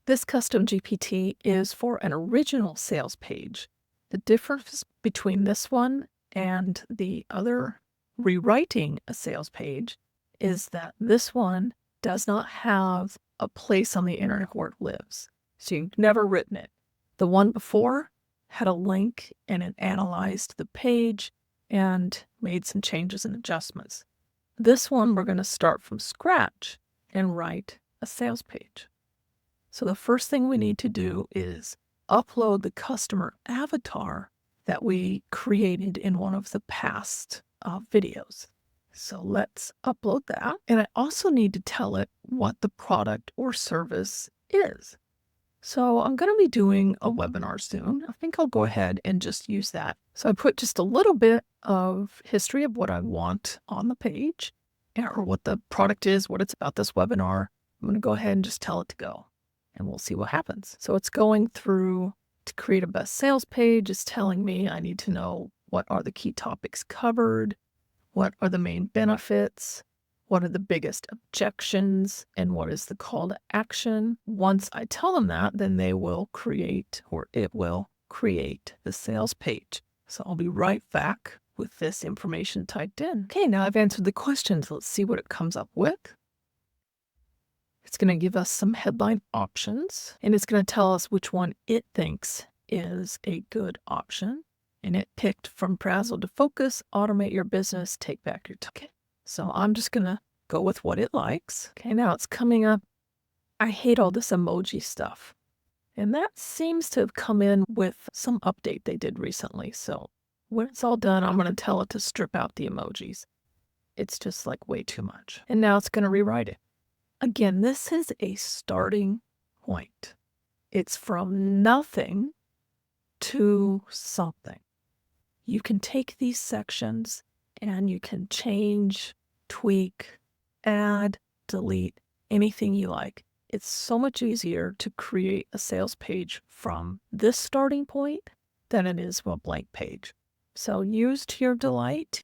This custom GPT is for an original sales page. The difference between this one and the other rewriting a sales page is that this one does not have a place on the internet where it lives. So you've never written it. The one before had a link and it analyzed the page and made some changes and adjustments. This one, we're going to start from scratch and write a sales page. So the first thing we need to do is upload the customer avatar that we created in one of the past videos. So let's upload that. And I also need to tell it what the product or service is. So I'm going to be doing a webinar soon. I think I'll go ahead and just use that. So I put just a little bit of history of what I want on the page, or what the product is, what it's about, this webinar. I'm going to go ahead and just tell it to go, and we'll see what happens. So it's going through to create a best sales page. It's telling me I need to know what are the key topics covered, what are the main benefits, what are the biggest objections, and what is the call to action. Once I tell them that, then they will create, or it will create, the sales page. So I'll be right back with this information typed in. Okay, now I've answered the questions. Let's see what it comes up with. It's going to give us some headline options, and it's going to tell us which one it thinks is a good option. And it picked from Frazzle to Focus, Automate Your Business, Take Back Your Time. Okay. So I'm just going to go with what it likes. Okay, now it's coming up. I hate all this emoji stuff. And that seems to have come in with some update they did recently. So when it's all done, I'm going to tell it to strip out the emojis. It's just like way too much. And now it's going to rewrite it. Again, this is a starting point. It's from nothing to something. You can take these sections and you can change, tweak, add, delete, anything you like. It's so much easier to create a sales page from this starting point than it is from a blank page. So use to your delight.